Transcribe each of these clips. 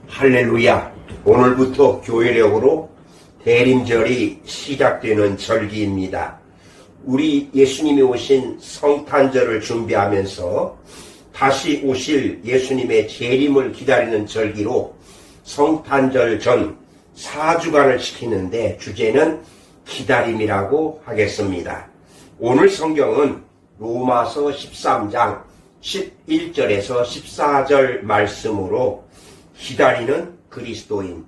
할렐루야. 오늘부터 교회력으로 대림절이 시작되는 절기입니다. 우리 예수님이 오신 성탄절을 준비하면서 다시 오실 예수님의 재림을 기다리는 절기로 성탄절 전 4주간을 지키는데 주제는 기다림이라고 하겠습니다. 오늘 성경은 로마서 13장 11절에서 14절 말씀으로 기다리는 그리스도인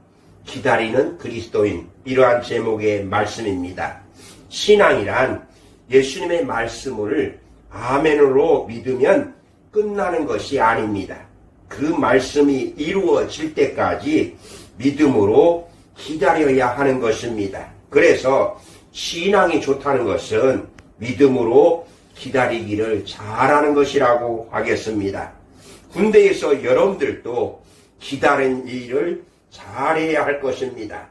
이러한 제목의 말씀입니다. 신앙이란 예수님의 말씀을 아멘으로 믿으면 끝나는 것이 아닙니다. 그 말씀이 이루어질 때까지 믿음으로 기다려야 하는 것입니다. 그래서 신앙이 좋다는 것은 믿음으로 기다리기를 잘하는 것이라고 하겠습니다. 군대에서 여러분들도 기다린 일을 잘해야 할 것입니다.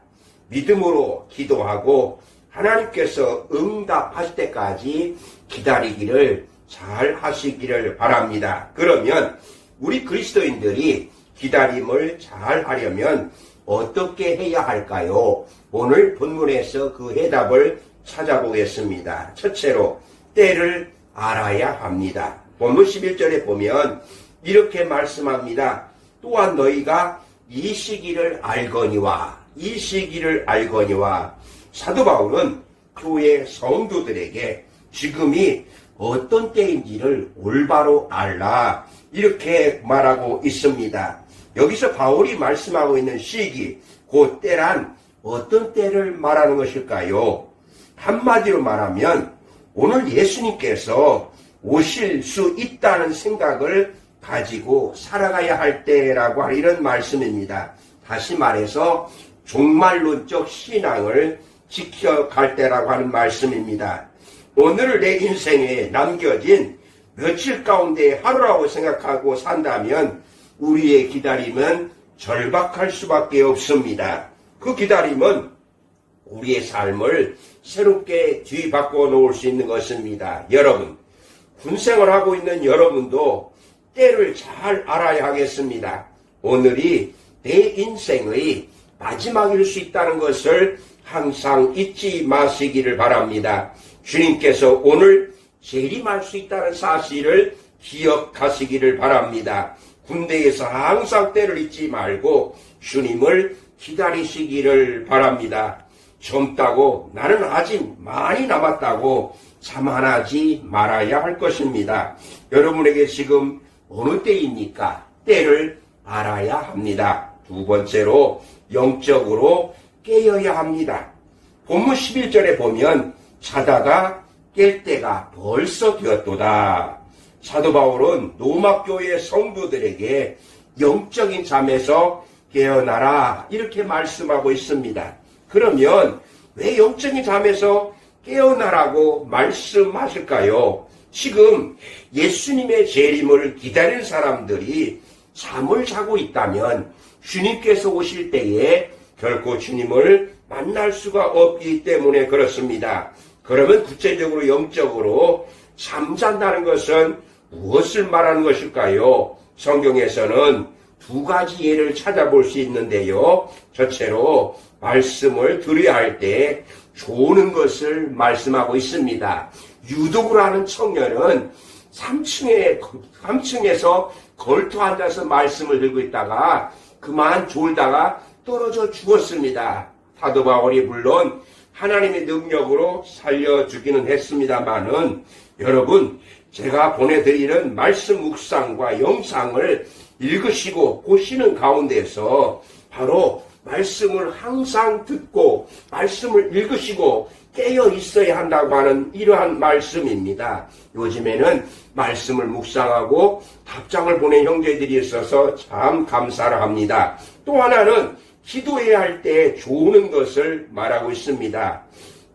믿음으로 기도하고 하나님께서 응답하실 때까지 기다리기를 잘 하시기를 바랍니다. 그러면 우리 그리스도인들이 기다림을 잘 하려면 어떻게 해야 할까요? 오늘 본문에서 그 해답을 찾아보겠습니다. 첫째로 때를 알아야 합니다. 본문 11절에 보면 이렇게 말씀합니다. 또한 너희가 이 시기를 알거니와 사도 바울은 교회 성도들에게 지금이 어떤 때인지를 올바로 알라 이렇게 말하고 있습니다. 여기서 바울이 말씀하고 있는 시기, 그 때란 어떤 때를 말하는 것일까요? 한마디로 말하면 오늘 예수님께서 오실 수 있다는 생각을 가지고 살아가야 할 때라고 하는 이런 말씀입니다. 다시 말해서 종말론적 신앙을 지켜갈 때라고 하는 말씀입니다. 오늘 내 인생에 남겨진 며칠 가운데 하루라고 생각하고 산다면 우리의 기다림은 절박할 수밖에 없습니다. 그 기다림은 우리의 삶을 새롭게 뒤바꿔 놓을 수 있는 것입니다. 여러분, 군생활 하고 있는 여러분도 때를 잘 알아야 하겠습니다. 오늘이 내 인생의 마지막일 수 있다는 것을 항상 잊지 마시기를 바랍니다. 주님께서 오늘 재림할 수 있다는 사실을 기억하시기를 바랍니다. 군대에서 항상 때를 잊지 말고 주님을 기다리시기를 바랍니다. 젊다고 나는 아직 많이 남았다고 자만하지 말아야 할 것입니다. 여러분에게 지금 어느 때입니까? 때를 알아야 합니다. 두 번째로 영적으로 깨어야 합니다. 본문 11절에 보면 자다가 깰 때가 벌써 되었도다. 사도 바울은 로마교회 성도들에게 영적인 잠에서 깨어나라 이렇게 말씀하고 있습니다. 그러면 왜 영적인 잠에서 깨어나라고 말씀하실까요? 지금 예수님의 재림을 기다리는 사람들이 잠을 자고 있다면 주님께서 오실 때에 결코 주님을 만날 수가 없기 때문에 그렇습니다. 그러면 구체적으로 영적으로 잠잔다는 것은 무엇을 말하는 것일까요? 성경에서는 두 가지 예를 찾아볼 수 있는데요. 첫째로 말씀을 들어야 할 때 조는 것을 말씀하고 있습니다. 유독을 하는 청년은 3층에서 걸터 앉아서 말씀을 들고 있다가 그만 졸다가 떨어져 죽었습니다. 사도 바울이 물론 하나님의 능력으로 살려주기는 했습니다마는 여러분 제가 보내드리는 말씀 묵상과 영상을 읽으시고 보시는 가운데서 바로 말씀을 항상 듣고 말씀을 읽으시고 깨어 있어야 한다고 하는 이러한 말씀입니다. 요즘에는 말씀을 묵상하고 답장을 보낸 형제들이 있어서 참 감사를 합니다. 또 하나는 기도해야 할 때 조는 것을 말하고 있습니다.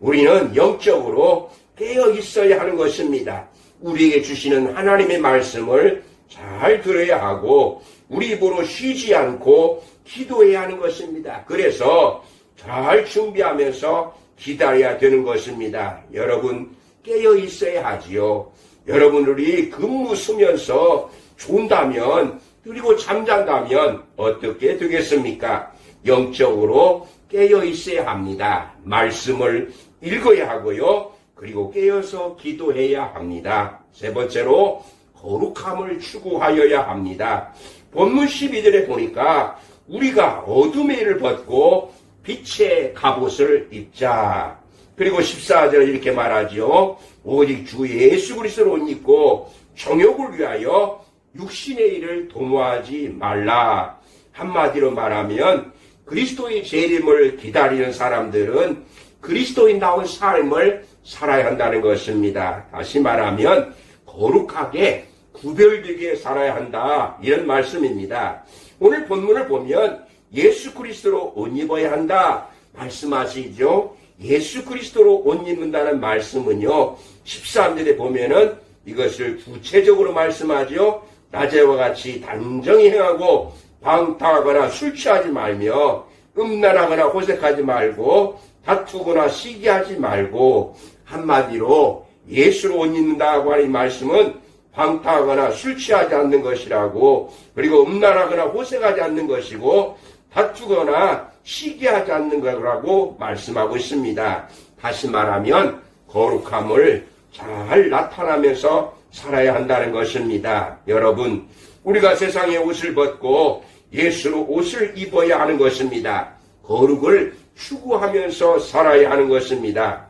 우리는 영적으로 깨어 있어야 하는 것입니다. 우리에게 주시는 하나님의 말씀을 잘 들어야 하고 우리 입으로 쉬지 않고 기도해야 하는 것입니다. 그래서 잘 준비하면서 기다려야 되는 것입니다. 여러분 깨어 있어야 하지요. 여러분들이 근무 쓰면서 존다면 그리고 잠잔다면 어떻게 되겠습니까? 영적으로 깨어 있어야 합니다. 말씀을 읽어야 하고요. 그리고 깨어서 기도해야 합니다. 세 번째로 거룩함을 추구하여야 합니다. 본문 12절에 보니까 우리가 어둠의 일을 벗고 빛의 갑옷을 입자. 그리고 14절 이렇게 말하죠. 오직 주 예수 그리스도를 옷 입고 정욕을 위하여 육신의 일을 도모하지 말라. 한마디로 말하면 그리스도의 재림을 기다리는 사람들은 그리스도인다운 삶을 살아야 한다는 것입니다. 다시 말하면 거룩하게 구별되게 살아야 한다. 이런 말씀입니다. 오늘 본문을 보면 예수 그리스도로 옷 입어야 한다 말씀하시죠. 예수 그리스도로 옷 입는다는 말씀은요. 13절에 보면은 이것을 구체적으로 말씀하죠. 낮에와 같이 단정히 행하고 방탕하거나 술 취하지 말며 음란하거나 호색하지 말고 다투거나 시기하지 말고 한마디로 예수로 옷 입는다고 하는 이 말씀은 방탕하거나 술 취하지 않는 것이라고 그리고 음란하거나 호색하지 않는 것이고 다투거나 시기하지 않는 거라고 말씀하고 있습니다. 다시 말하면 거룩함을 잘 나타나면서 살아야 한다는 것입니다. 여러분, 우리가 세상의 옷을 벗고 예수로 옷을 입어야 하는 것입니다. 거룩을 추구하면서 살아야 하는 것입니다.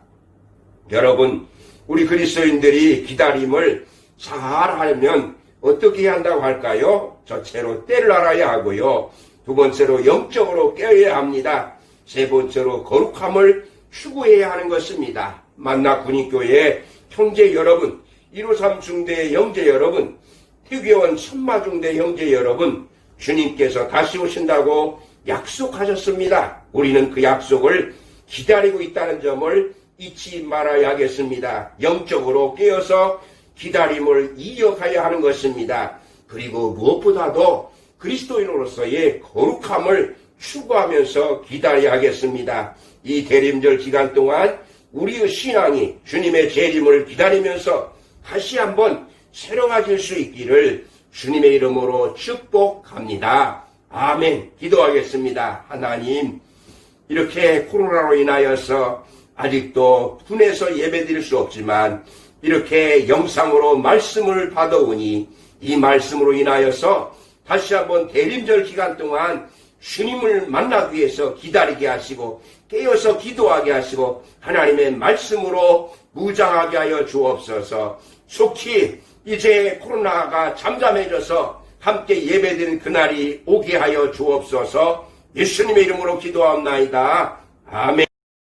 여러분, 우리 그리스도인들이 기다림을 잘 하려면 어떻게 해야 한다고 할까요? 첫째로 때를 알아야 하고요. 두 번째로 영적으로 깨어야 합니다. 세 번째로 거룩함을 추구해야 하는 것입니다. 만나 군인교회 형제 여러분, 153 중대 형제 여러분, 태교원 천마중대 형제 여러분, 주님께서 다시 오신다고 약속하셨습니다. 우리는 그 약속을 기다리고 있다는 점을 잊지 말아야 하겠습니다. 영적으로 깨어서 기다림을 이어가야 하는 것입니다. 그리고 무엇보다도 그리스도인으로서의 거룩함을 추구하면서 기다려야 하겠습니다. 이 대림절 기간 동안 우리의 신앙이 주님의 재림을 기다리면서 다시 한번 새로워질 수 있기를 주님의 이름으로 축복합니다. 아멘. 기도하겠습니다. 하나님, 이렇게 코로나로 인하여서 아직도 분해서 예배드릴 수 없지만 이렇게 영상으로 말씀을 받아오니 이 말씀으로 인하여서 다시 한번 대림절 기간 동안 주님을 만나기 위해서 기다리게 하시고 깨어서 기도하게 하시고 하나님의 말씀으로 무장하게 하여 주옵소서. 속히 이제 코로나가 잠잠해져서 함께 예배드리는 그날이 오게 하여 주옵소서. 예수님의 이름으로 기도하옵나이다. 아멘.